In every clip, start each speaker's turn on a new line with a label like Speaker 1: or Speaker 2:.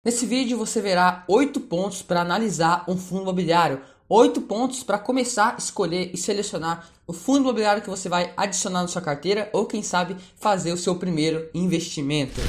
Speaker 1: Nesse vídeo você verá 8 pontos para analisar um fundo imobiliário, 8 pontos para começar a escolher e selecionar o fundo imobiliário que você vai adicionar na sua carteira ou quem sabe fazer o seu primeiro investimento.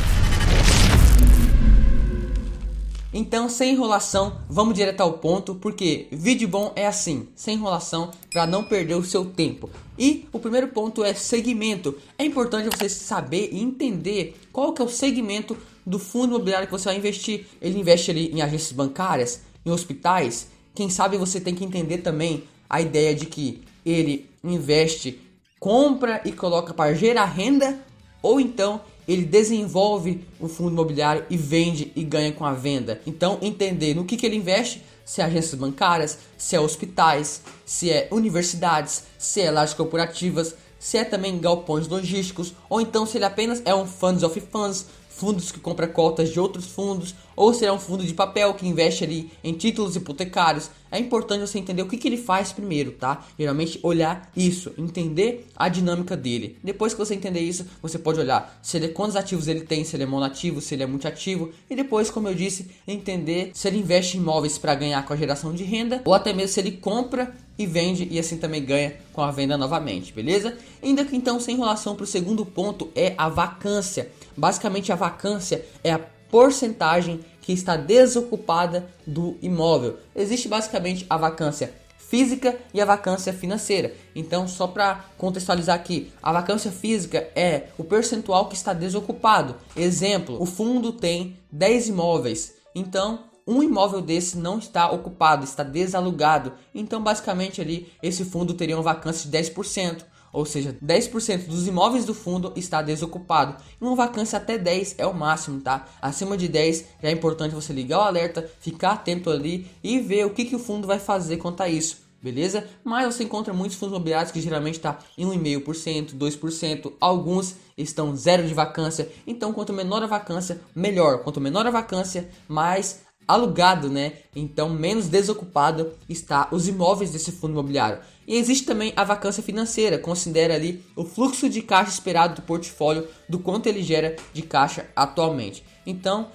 Speaker 1: Então, sem enrolação, vamos direto ao ponto, porque vídeo bom é assim, sem enrolação, para não perder o seu tempo. E o primeiro ponto é segmento. É importante você saber e entender qual que é o segmento do fundo imobiliário que você vai investir. Ele investe ali em agências bancárias, em hospitais. Quem sabe você tem que entender também a ideia de que ele investe, compra e coloca para gerar renda, ou então ele desenvolve o fundo imobiliário e vende e ganha com a venda. Então entender no que ele investe, se é agências bancárias, se é hospitais, se é universidades, se é lajes corporativas, se é também galpões logísticos, ou então se ele apenas é um funds of funds, fundos que compram cotas de outros fundos, ou será um fundo de papel que investe ali em títulos hipotecários. É importante você entender o que ele faz primeiro, tá? Geralmente olhar isso, entender a dinâmica dele. Depois que você entender isso, você pode olhar quantos ativos ele tem, se ele é monoativo, se ele é multiativo. E depois, como eu disse, entender se ele investe em imóveis para ganhar com a geração de renda, ou até mesmo se ele compra e vende e assim também ganha com a venda novamente, beleza? Ainda que então, sem enrolação, para o segundo ponto é a vacância. Basicamente a vacância é a porcentagem que está desocupada do imóvel. Existe basicamente a vacância física e a vacância financeira. Então, só para contextualizar aqui, a vacância física é o percentual que está desocupado. Exemplo, o fundo tem 10 imóveis. Então, um imóvel desse não está ocupado, está desalugado. Então, basicamente ali, esse fundo teria uma vacância de 10%. Ou seja, 10% dos imóveis do fundo está desocupado. Uma vacância até 10 é o máximo, tá? Acima de 10 já é importante você ligar o alerta, ficar atento ali e ver o que o fundo vai fazer quanto a isso, beleza? Mas você encontra muitos fundos imobiliários que geralmente está em 1,5%, 2%, alguns estão zero de vacância. Então, quanto menor a vacância, melhor. Quanto menor a vacância, mais alugado, né? Então menos desocupado está os imóveis desse fundo imobiliário. E existe também a vacância financeira, considera ali o fluxo de caixa esperado do portfólio, do quanto ele gera de caixa atualmente. Então,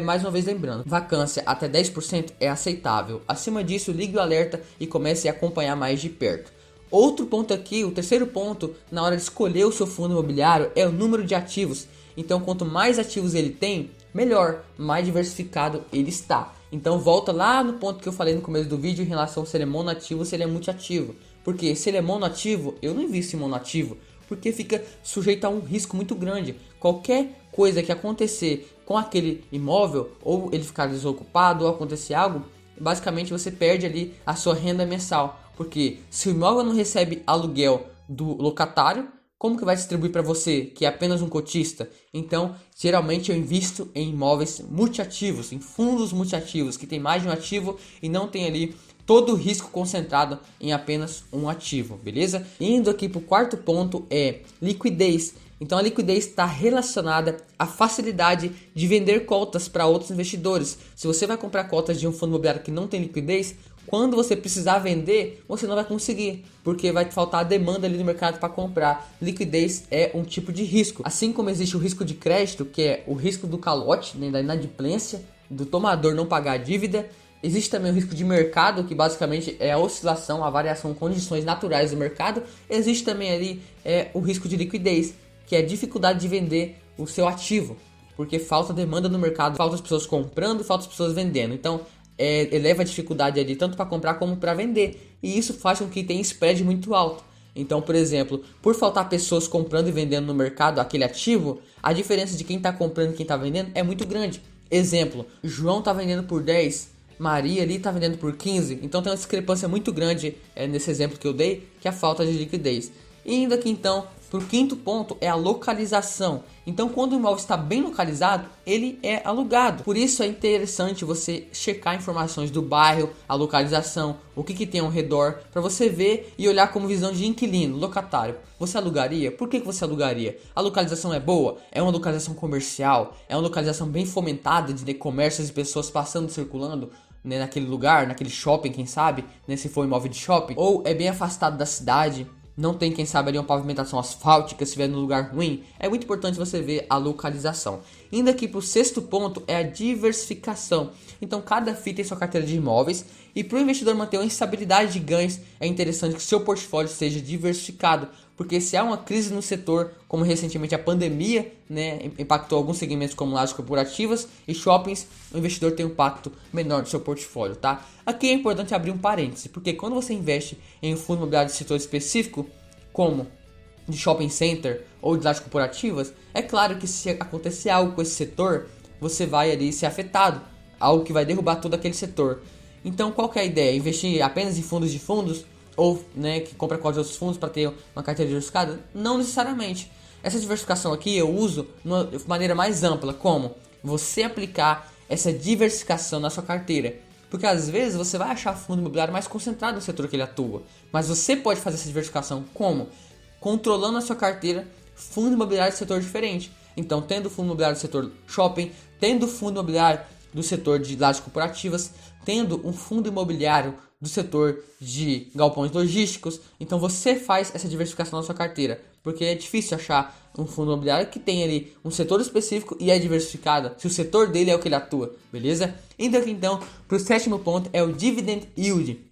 Speaker 1: mais uma vez lembrando, vacância até 10% é aceitável. Acima disso, ligue o alerta e comece a acompanhar mais de perto. Outro ponto aqui, o terceiro ponto, na hora de escolher o seu fundo imobiliário, é o número de ativos. Então, quanto mais ativos ele tem, melhor, mais diversificado ele está. Então, volta lá no ponto que eu falei no começo do vídeo em relação se ele é monoativo ou se ele é multiativo. Porque se ele é monoativo, eu não invisto em monoativo, porque fica sujeito a um risco muito grande. Qualquer coisa que acontecer com aquele imóvel, ou ele ficar desocupado, ou acontecer algo, basicamente você perde ali a sua renda mensal. Porque se o imóvel não recebe aluguel do locatário, como que vai distribuir para você, que é apenas um cotista? Então, geralmente eu invisto em imóveis multiativos, em fundos multiativos, que tem mais de um ativo e não tem ali todo o risco concentrado em apenas um ativo, beleza? Indo aqui para o quarto ponto é liquidez. Então a liquidez está relacionada à facilidade de vender cotas para outros investidores. Se você vai comprar cotas de um fundo imobiliário que não tem liquidez, quando você precisar vender, você não vai conseguir, porque vai faltar a demanda ali no mercado para comprar. Liquidez é um tipo de risco. Assim como existe o risco de crédito, que é o risco do calote, né, da inadimplência, do tomador não pagar a dívida, existe também o risco de mercado, que basicamente é a oscilação, a variação, condições naturais do mercado. Existe também ali o risco de liquidez, que é a dificuldade de vender o seu ativo, porque falta demanda no mercado, falta as pessoas comprando, falta as pessoas vendendo. Então, eleva a dificuldade ali tanto para comprar como para vender, e isso faz com que tenha spread muito alto. Então, por exemplo, por faltar pessoas comprando e vendendo no mercado aquele ativo, a diferença de quem está comprando e quem está vendendo é muito grande. Exemplo, João está vendendo por 10, Maria ali está vendendo por 15, então tem uma discrepância muito grande nesse exemplo que eu dei, que é a falta de liquidez. E indo aqui então para o quinto ponto é a localização. Então, quando o imóvel está bem localizado, ele é alugado. Por isso é interessante você checar informações do bairro, a localização, o que tem ao redor, para você ver e olhar como visão de inquilino, locatário. Você alugaria? Por que você alugaria? A localização é boa? É uma localização comercial? É uma localização bem fomentada de comércios e pessoas passando, circulando, né, naquele lugar, naquele shopping, quem sabe, né, se for imóvel de shopping? Ou é bem afastado da cidade? Não tem, quem sabe, ali uma pavimentação asfáltica, se estiver no lugar ruim. É muito importante você ver a localização. Indo aqui para o sexto ponto é a diversificação. Então cada FII tem sua carteira de imóveis e para o investidor manter uma estabilidade de ganhos é interessante que seu portfólio seja diversificado, porque se há uma crise no setor, como recentemente a pandemia, né, impactou alguns segmentos como lajes corporativas e shoppings, o investidor tem um impacto menor no seu portfólio, tá? Aqui é importante abrir um parêntese, porque quando você investe em um fundo imobiliário de setor específico, como de shopping center ou de lajes corporativas, é claro que se acontecer algo com esse setor, você vai ali ser afetado, algo que vai derrubar todo aquele setor. Então qual que é a ideia? Investir apenas em fundos de fundos ou, né, que compra com outros fundos para ter uma carteira diversificada? Não necessariamente. Essa diversificação aqui eu uso de uma maneira mais ampla, como você aplicar essa diversificação na sua carteira. Porque às vezes você vai achar fundo imobiliário mais concentrado no setor que ele atua, mas você pode fazer essa diversificação como? Controlando a sua carteira, fundo imobiliário de setor diferente. Então, tendo fundo imobiliário do setor shopping, tendo fundo imobiliário do setor de lajes corporativas, tendo um fundo imobiliário do setor de galpões logísticos. Então, você faz essa diversificação na sua carteira, porque é difícil achar um fundo imobiliário que tem ali um setor específico e é diversificado, se o setor dele é o que ele atua, beleza? Indo aqui então para o sétimo ponto é o Dividend Yield.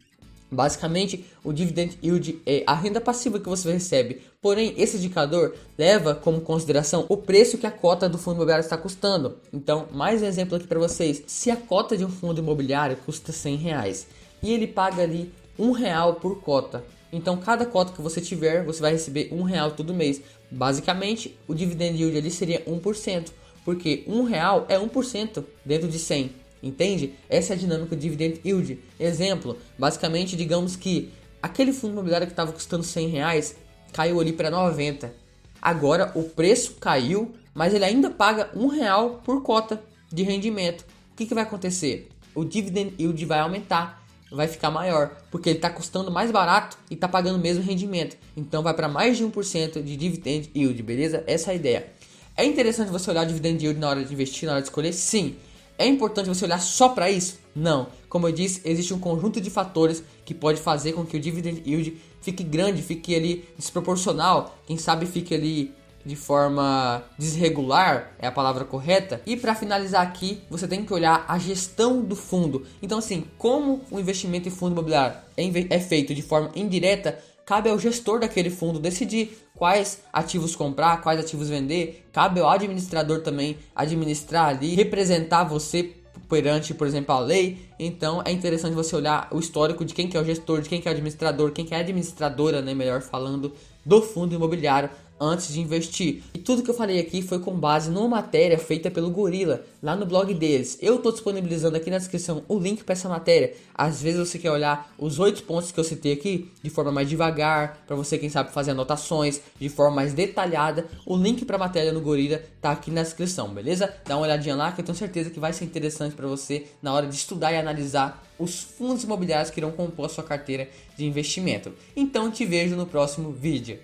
Speaker 1: Basicamente, o Dividend Yield é a renda passiva que você recebe. Porém, esse indicador leva como consideração o preço que a cota do fundo imobiliário está custando. Então, mais um exemplo aqui para vocês. Se a cota de um fundo imobiliário custa R$100 e ele paga ali R$1 por cota, então cada cota que você tiver, você vai receber R$1 todo mês. Basicamente, o Dividend Yield ali seria 1%, porque R$1 é 1% dentro de 100. Entende? Essa é a dinâmica do Dividend Yield. Exemplo, basicamente, digamos que aquele fundo imobiliário que estava custando R$100 caiu ali para 90. Agora o preço caiu, mas ele ainda paga R$1 por cota de rendimento. O que vai acontecer? O Dividend Yield vai aumentar, vai ficar maior, porque ele está custando mais barato e está pagando o mesmo rendimento. Então vai para mais de 1% de Dividend Yield, beleza? Essa é a ideia. É interessante você olhar o Dividend Yield na hora de investir, na hora de escolher? Sim. É importante você olhar só para isso? Não. Como eu disse, existe um conjunto de fatores que pode fazer com que o Dividend Yield fique grande, fique ali desproporcional, quem sabe fique ali de forma desregular, é a palavra correta. E para finalizar aqui, você tem que olhar a gestão do fundo. Então assim, como o investimento em fundo imobiliário é feito de forma indireta, cabe ao gestor daquele fundo decidir quais ativos comprar, quais ativos vender. Cabe ao administrador também administrar ali, representar você perante, por exemplo, a lei. Então é interessante você olhar o histórico de quem que é o gestor, de quem que é o administrador, quem que é a administradora, né, melhor falando, do fundo imobiliário antes de investir. E tudo que eu falei aqui foi com base numa matéria feita pelo Gorilla, lá no blog deles. Eu estou disponibilizando aqui na descrição o link para essa matéria. Às vezes você quer olhar os 8 pontos que eu citei aqui de forma mais devagar, para você, quem sabe, fazer anotações de forma mais detalhada. O link para a matéria no Gorilla tá aqui na descrição, beleza? Dá uma olhadinha lá que eu tenho certeza que vai ser interessante para você na hora de estudar e analisar os fundos imobiliários que irão compor a sua carteira de investimento. Então te vejo no próximo vídeo.